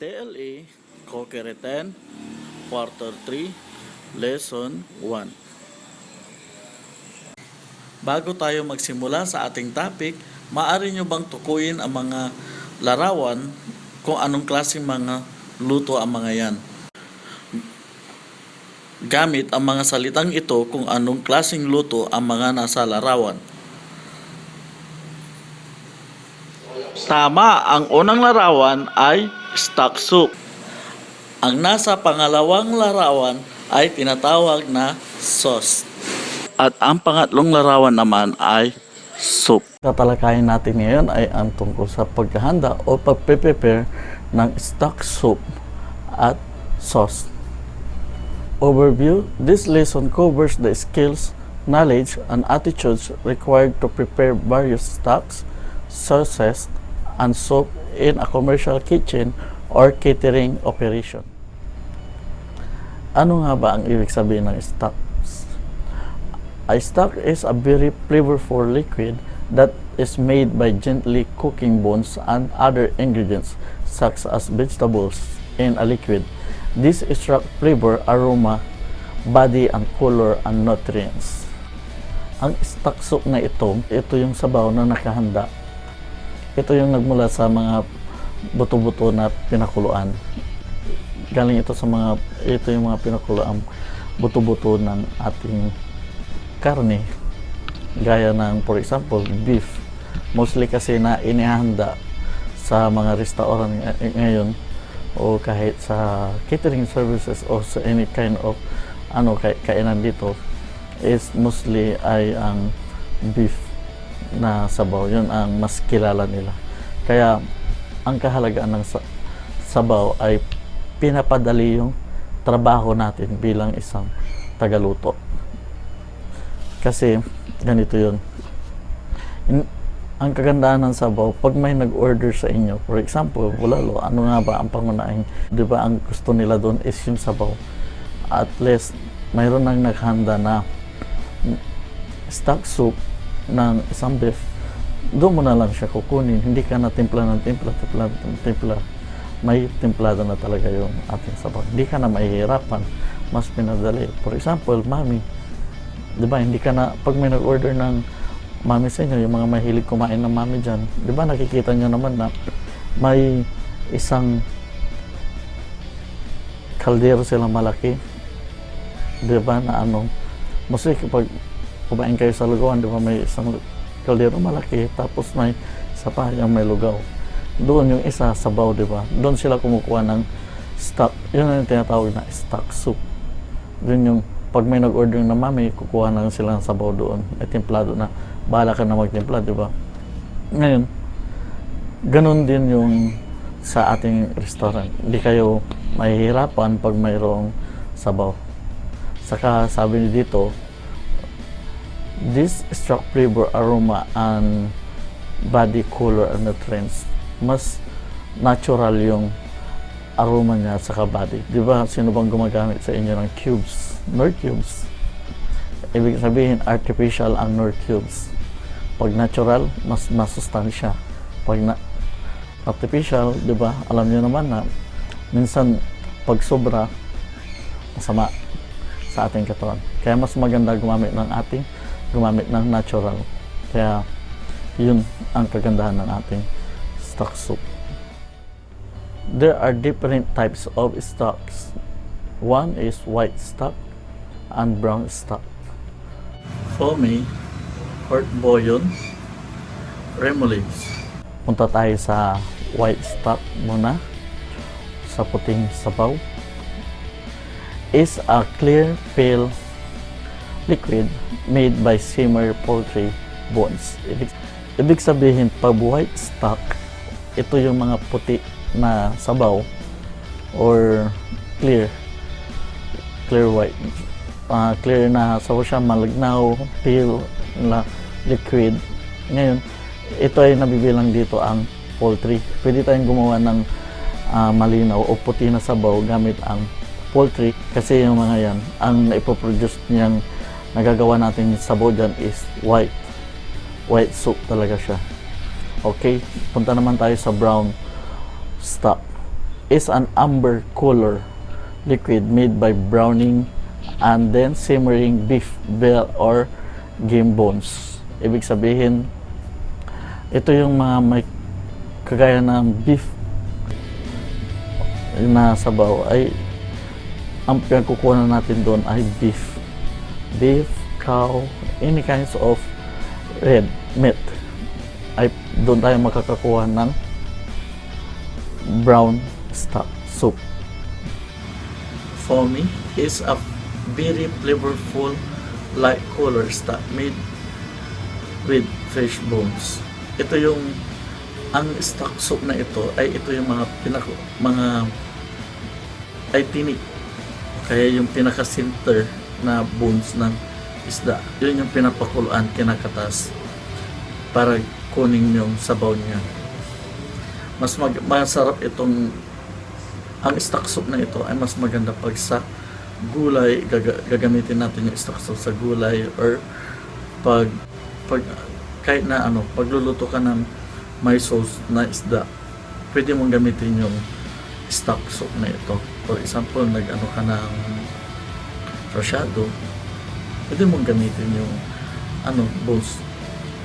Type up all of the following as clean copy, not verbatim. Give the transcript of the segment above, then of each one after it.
TLE, Cookery 10, Quarter 3, Lesson 1. Bago tayo magsimula sa ating topic, maaari nyo bang tukuyin ang mga larawan kung anong klaseng mga luto ang mga yan? Gamit ang mga salitang ito kung anong klaseng luto ang mga nasa larawan. Tama, ang unang larawan ay stock soup. Ang nasa pangalawang larawan ay tinatawag na sauce. At ang pangatlong larawan naman ay soup. Tatalakayin natin ngayon ay ang tungkol sa paghahanda o pagpe-prepare ng stock soup at sauce. Overview: this lesson covers the skills, knowledge, and attitudes required to prepare various stocks, sauces, and soup in a commercial kitchen or catering operation. Ano nga ba ang ibig sabihin ng stocks? A stock is a very flavorful liquid that is made by gently cooking bones and other ingredients such as vegetables in a liquid. This extract flavor, aroma, body, and color, and nutrients. Ang stock soup na ito yung sabaw na nakahanda. Ito yung nagmula sa mga buto-buto na pinakuluan. Galing ito yung mga pinakuluan buto-buto ng ating karne. Gaya ng, for example, beef. Mostly kasi na inihanda sa mga restaurant ngayon o kahit sa catering services o sa any kind of kainan dito is mostly ay ang beef na sabaw. Yun ang mas kilala nila. Kaya ang kahalagaan ng sabaw ay pinapadali yung trabaho natin bilang isang tagaluto. Kasi ganito yun. Ang kagandahan ng sabaw, pag may nag-order sa inyo, for example, bulalo, ano nga ba ang pangunahing, di ba ang gusto nila doon is yung sabaw. At least, mayroon nang naghanda na stock soup ng isang beef, doon mo na lang siya kukunin. Hindi ka na timpla. May timplado na talaga yung ating sabaw. Hindi ka na mahihirapan. Mas pinadali. For example, mami, di ba, hindi ka na, pag may nag-order ng mami sa inyo, yung mga mahilig kumain ng mami dyan, di ba, nakikita nyo naman na may isang kaldero silang malaki. Di ba, na mostly kapag kumain kayo sa lugawan, di ba, may isang kaldero malaki, tapos may isa pa yung may lugaw. Doon yung isa, sabaw, di ba? Doon sila kumukuha ng stock. Yun yung tinatawag na stock soup. Doon yung, pag may nag-order na mami, kukuha na sila ng sabaw doon. May timplado na. Bahala ka na magtimpla, di ba? Ngayon, ganun din yung sa ating restaurant. Hindi kayo mahihirapan pag mayroong sabaw. Saka sabi niyo dito, this extract flavor, aroma, and body, color, and nutrients. Mas natural yung aroma niya at saka body. Di ba, sino bang gumagamit sa inyo ng cubes? Nor cubes. Ibig sabihin, artificial ang nor cubes. Pag natural, mas masustansya. Pag artificial, di ba, alam niyo naman na minsan, pag sobra, masama sa ating katawan. Kaya mas maganda gumamit ng natural. Kaya, yun ang kagandahan ng ating stock soup. There are different types of stocks. One is white stock and brown stock. For me, pork bouillon, remoulades. Punta tayo sa white stock muna. Sa puting sabaw. Is a clear, pale liquid made by simmer poultry bones. Ibig sabihin, pag white stock, ito yung mga puti na sabaw or clear white. Clear na sabaw siya, malagnaw, pale na liquid. Ngayon, ito ay nabibilang dito ang poultry. Pwede tayong gumawa ng malinaw o puti na sabaw gamit ang poultry kasi yung mga yan, ang naipoproduce niyang nagagawa natin sabaw dyan is white soup talaga siya. Okay, punta naman tayo sa brown stock. is an amber color liquid made by browning and then simmering beef, veal, or game bones. Ibig sabihin, ito yung mga may kagaya ng beef na sabaw ay ang pinagkukuha natin doon ay beef, cow, any kinds of red meat ay doon tayo makakakuha ng brown stock soup. Foamy is a very flavorful light color stock made with fish bones. Ito yung ang stock soup na ito ay ito yung mga ay tinik, kaya yung pinaka center na bones ng isda, yun yung pinapakuluan, kinakatas para kunin yung sabaw niya. Masarap itong ang stock soup na ito ay mas maganda pag sa gulay, gagamitin natin yung stock soup sa gulay, or pag kahit na pagluluto ka ng may sauce na isda, pwede mong gamitin yung stock soup na ito. For example, nag-ano ka ng rosyado, pwede mong gamitin yung bones,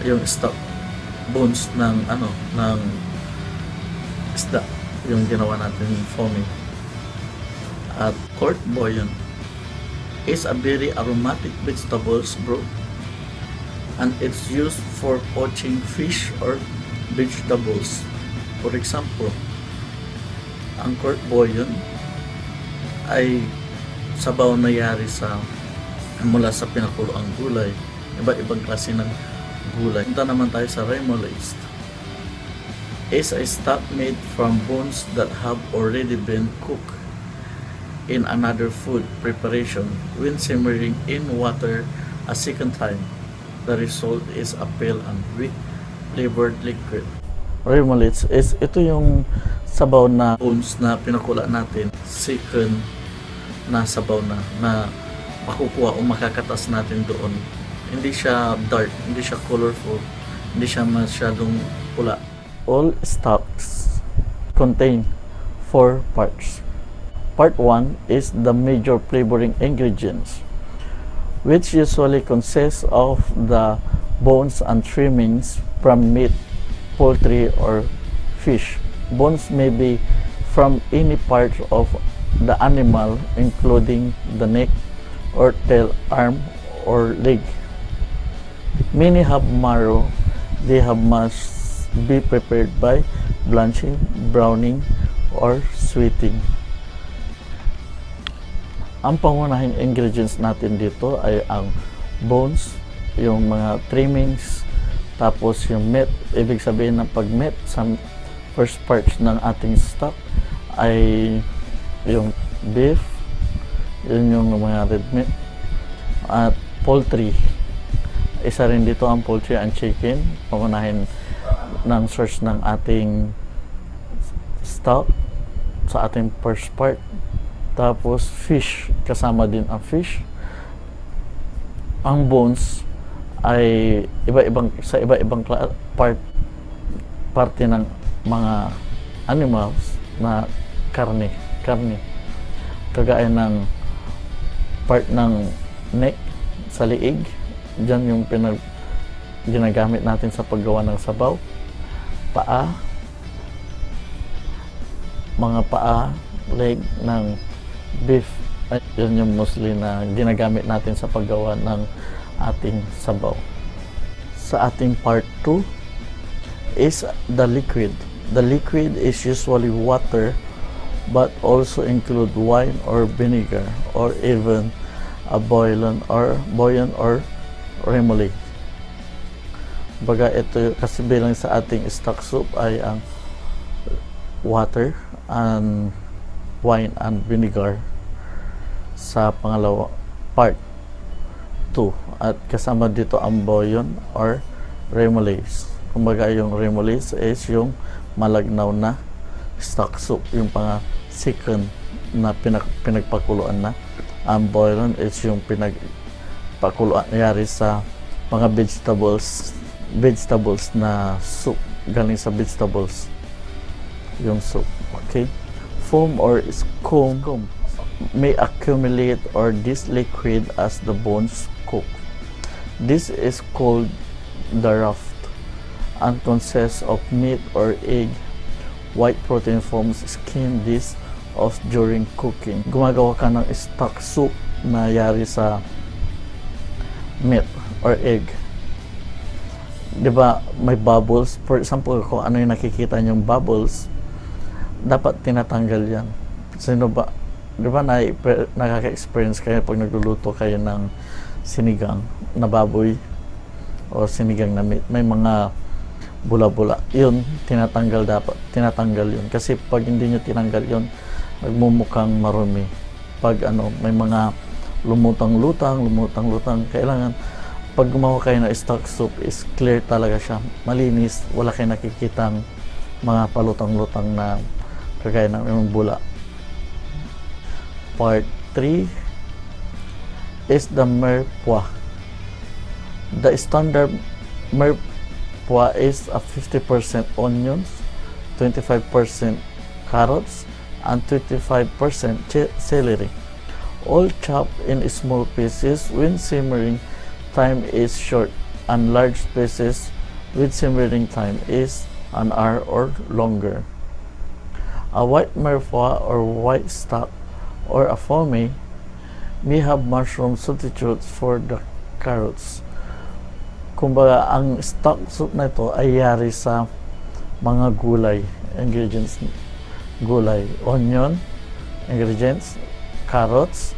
yung stock bones ng ng isda, yung ginawa natin foamy. At court bouillon is a very aromatic vegetables broth, and it's used for poaching fish or vegetables. For example, ang court bouillon ay sabaw na yari mula sa pinakuloang gulay, iba-ibang klase ng gulay. Punta naman tayo sa remoulade. Is a stock made from bones that have already been cooked in another food preparation. When simmering in water a second time, the result is a pale and weak flavored liquid. Remoulade is ito yung sabaw na bones na pinakula natin, second na sabaw na makukuha o makakatas natin doon. Hindi siya dark, hindi siya colorful, hindi siya masyadong pula. All stocks contain 4 parts. Part 1 is the major flavoring ingredients, which usually consists of the bones and trimmings from meat, poultry, or fish. Bones may be from any part of the animal, including the neck or tail, arm, or leg. Many have marrow. They must be prepared by blanching, browning, or sweeting. Ang pangunahing ingredients natin dito ay ang bones, yung mga trimmings, tapos yung meat. Ibig sabihin ng pag meat, sa first parts ng ating stock ay yung beef, yun yung mga red meat, at poultry. Isa rin dito ang poultry and chicken, pangunahin ng source ng ating stock sa ating first part. Tapos fish, kasama din ang fish. Ang bones ay iba-ibang parte ng mga animals na karne, kagaya ng part ng neck sa liig, dyan yung ginagamit natin sa paggawa ng sabaw. Paa, mga paa, leg ng beef, ay yun yung mostly na ginagamit natin sa paggawa ng ating sabaw. Sa ating part 2 is the liquid. The liquid is usually water, but also include wine or vinegar, or even a bouillon or remoulade. Baga ito kasi bilang sa ating stock soup ay ang water and wine and vinegar sa pangalawa part 2, at kasama dito ang bouillon or remoulade. Kumbaga yung remoulade is yung malagnaw na stock soup, yung pang second na pinagpakuluan na. Ang bouillon is yung pinagpakuluan yari sa mga vegetables na soup, galing sa vegetables yung soup. Okay, Foam or scum may accumulate or this liquid as the bones cook. This is called the raft and consists of meat or egg. White protein forms skin this off during cooking. Gumagawa ka ng stock soup na yari sa meat or egg. Diba may bubbles? For example, kung ano yung nakikita niyong bubbles, dapat tinatanggal yan. Sino ba? Diba nakaka-experience kayo pag nagluluto kayo ng sinigang na baboy o sinigang na meat? May mga bula-bula. Yun, tinatanggal yun. Kasi pag hindi nyo tinanggal yun, nagmumukhang marumi. Pag may mga lumutang-lutang, kailangan pag gumawa kayo ng stock soup is clear talaga siya. Malinis, wala kayo nakikitang mga palutang-lutang na kagaya ng bula. Part 3 is the mirepoix. The standard mirepoix is a 50% onions, 25% carrots, and 25% celery, all chopped in small pieces. When simmering time is short, and large pieces with simmering time is an hour or longer. A white mirepoix or white stock or a foamy may have mushroom substitutes for the carrots. Kumbaga, ang stock soup na ito ay yari sa mga gulay, ingredients, gulay, onion, ingredients, carrots,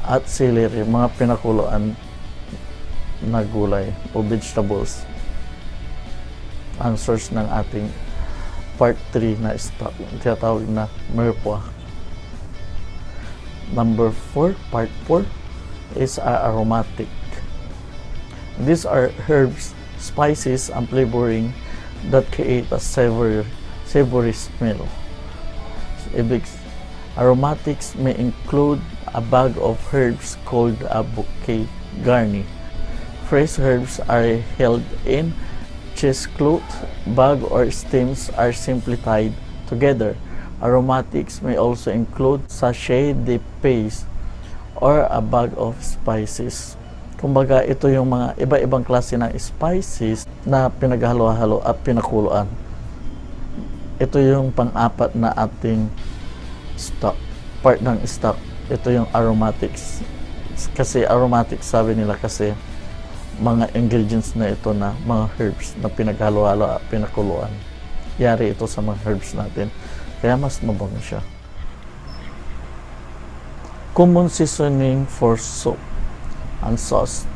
at celery, mga pinakuluan na gulay o vegetables. Ang source ng ating part 3 na stock, tinatawag na mirepoix. Number 4, part 4 is aromatic. These are herbs, spices, and flavoring that create a savory smell. Aromatics may include a bag of herbs called a bouquet garni. Fresh herbs are held in cheesecloth bag or stems are simply tied together. Aromatics may also include sachet de paste or a bag of spices. Kumbaga, ito yung mga iba-ibang klase ng spices na pinaghalo-halo at pinakuluan. Ito yung pang-apat na ating stock, part ng stock. Ito yung aromatics. Kasi aromatics, sabi nila kasi mga ingredients na ito na mga herbs na pinaghalo-halo at pinakuluan. Yari ito sa mga herbs natin. Kaya mas mabango siya. Common seasoning for soup and sauce.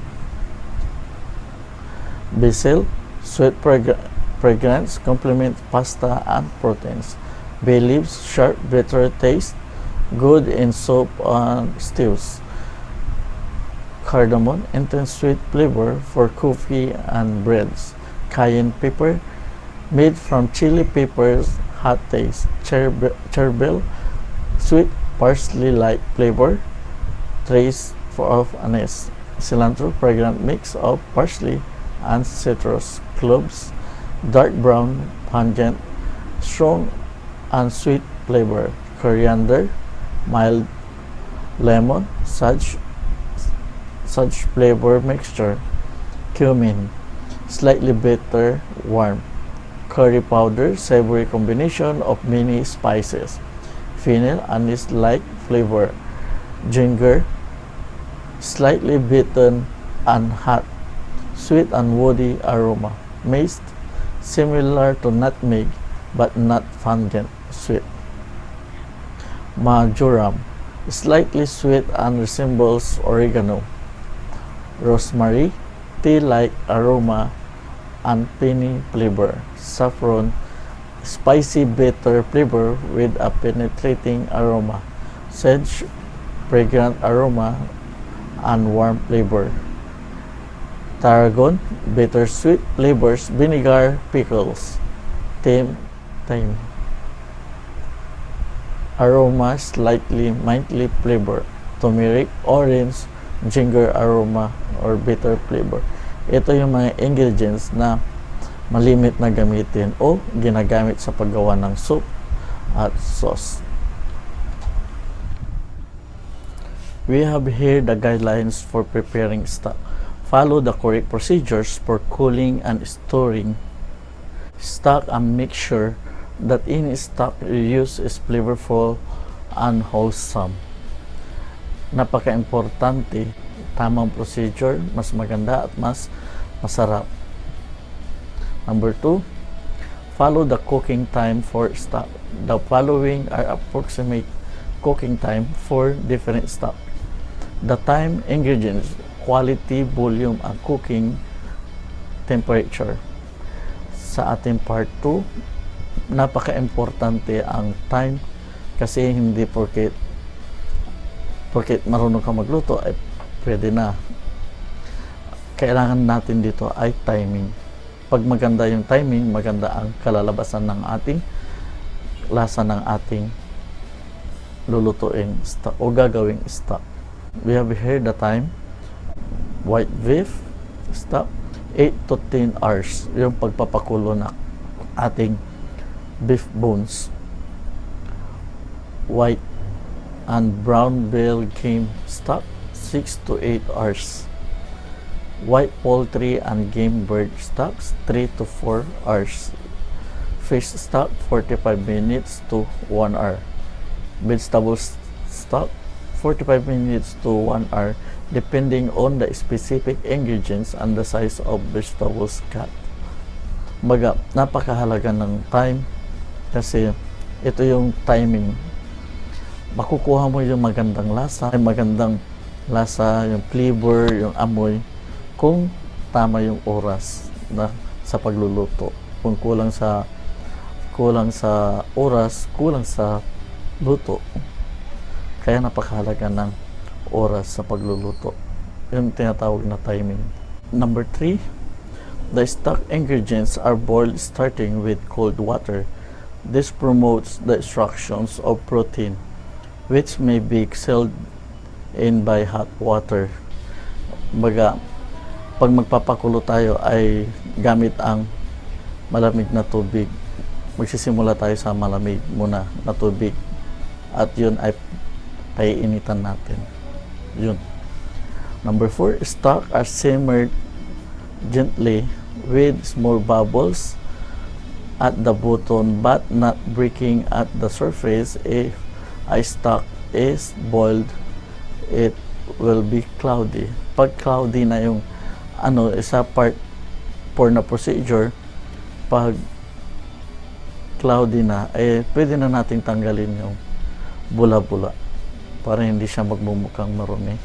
Basil, sweet fragrance, complement pasta and proteins. Bay leaves, sharp, bitter taste, good in soup and stews. Cardamom, intense sweet flavor for coffee and breads. Cayenne pepper, made from chili peppers, hot taste. Chervil, sweet parsley-like flavor, trace of anise. Cilantro, fragrant mix of parsley and citrus. Cloves, dark brown, pungent, strong and sweet flavor. Coriander, mild. Lemon, sage flavor mixture. Cumin, slightly bitter, warm. Curry powder, savory combination of many spices. Fennel, anise-like flavor. Ginger, slightly bitter and hot, sweet and woody aroma. Mace, similar to nutmeg but not pungent, sweet. Marjoram, slightly sweet and resembles oregano. Rosemary, tea-like aroma and piney flavor. Saffron, spicy bitter flavor with a penetrating aroma. Sage, fragrant aroma and warm flavor. Tarragon, bittersweet flavors. Vinegar, pickles. Thyme, aroma, slightly mildly flavor. Turmeric, orange, ginger aroma or bitter flavor. Ito yung mga ingredients na malimit na gamitin o ginagamit sa paggawa ng soup at sauce. We have here the guidelines for preparing stock. Follow the correct procedures for cooling and storing stock and make sure that any stock you use is flavorful and wholesome. Napaka-importante, tamang procedure, mas maganda at mas masarap. Number 2, follow the cooking time for stock. The following are approximate cooking time for different stock. The time, ingredients, quality, volume, and cooking temperature. Sa ating part 2, napaka-importante ang time kasi hindi porket marunong ka magluto ay pwede na. Kailangan natin dito ay timing. Pag maganda yung timing, maganda ang kalalabasan ng ating lasa ng ating lulutuin stock o gagawing stock. We have here the time. White beef stock 8 to 10 hours yung pagpapakulo na ating beef bones. White and brown veal game stock 6 to 8 hours. White poultry and game bird stocks 3 to 4 hours. Fish stock 45 minutes to 1 hour. Vegetable stock 45 minutes to 1 hour depending on the specific ingredients and the size of vegetables cut. Baga, napakahalaga ng time kasi ito yung timing. Makukuha mo yung magandang lasa, yung flavor, yung amoy kung tama yung oras na sa pagluluto. Kung kulang sa oras, kulang sa luto. Kaya napakahalaga ng oras sa pagluluto. Yung tinatawag na timing. Number 3, the stock ingredients are boiled starting with cold water. This promotes the extractions of protein, which may be excelled in by hot water. Baga, pag magpapakulo tayo ay gamit ang malamig na tubig. Magsisimula tayo sa malamig muna na tubig. At yun ay paiinitan natin. Yun. Number 4, stock are simmered gently with small bubbles at the bottom but not breaking at the surface. If a stock is boiled, it will be cloudy. Pag cloudy na yung isa part 4 na procedure, pag cloudy na, pwede na nating tanggalin yung bula-bula para hindi siya magmumukhang marumi.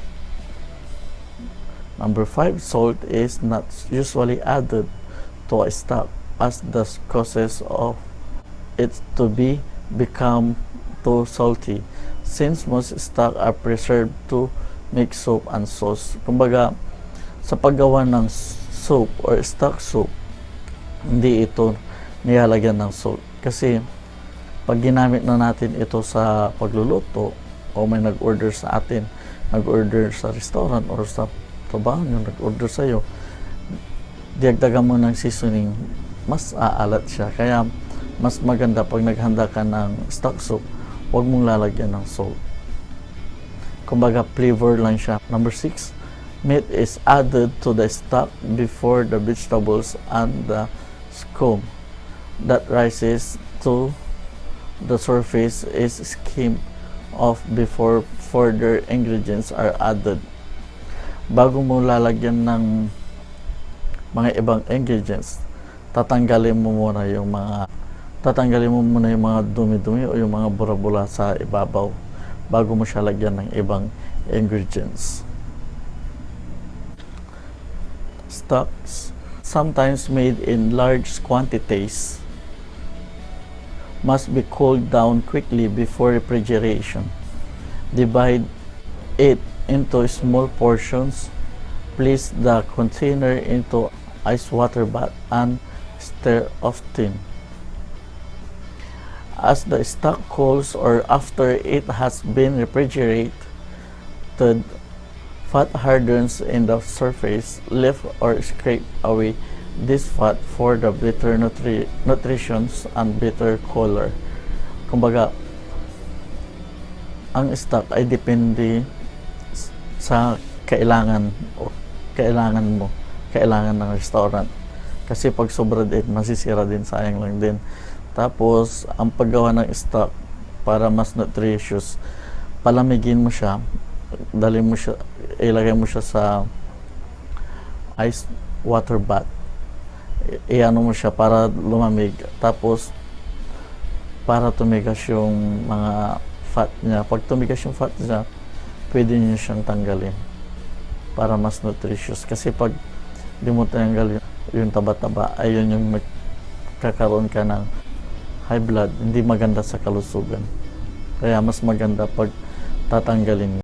Number 5, salt is not usually added to a stock as the causes of it to become too salty, since most stock are preserved to make soup and sauce. Kumbaga, sa paggawa ng soup or stock soup, hindi ito nilalagyan ng salt. Kasi pag ginamit na natin ito sa pagluluto o may nag-order sa atin, nag-order sa restaurant or sa trabaho nyo, nag-order sa'yo, diagdagan mo ng seasoning, mas aalat siya. Kaya mas maganda pag naghanda ka ng stock soup, huwag mong lalagyan ng salt. Kumbaga flavor lang siya. Number 6, meat is added to the stock before the vegetables and the scum that rises to the surface is skimmed off before further ingredients are added. Bago mo lalagyan ng mga ibang ingredients, tatanggalin mo muna yung mga dumi-dumi o yung mga bura-bura sa ibabaw bago mo siya lagyan ng ibang ingredients. Stocks, sometimes made in large quantities, must be cooled down quickly before refrigeration. Divide it into small portions. Place the container into ice water bath and stir often. As the stock cools or after it has been refrigerated, fat hardens in the surface. Lift or scrape away this fat for the better nutrition and better color. kumbaga, ang stock ay depende sa kailangan o kailangan ng restaurant. Kasi pag sobra din, masisira din, sayang lang din. Tapos, ang paggawa ng stock para mas nutritious, palamigin mo siya, ilagay mo siya sa ice water bath. Iano mo siya para lumamig. Tapos, para tumigas yung mga fat niya. Pag tumigas yung fat niya, pwede niyo siyang tanggalin para mas nutritious. Kasi pag di mo tanggal yung taba-taba, ayun yung magkakaroon ka ng high blood, hindi maganda sa kalusugan. Kaya mas maganda pag tatanggalin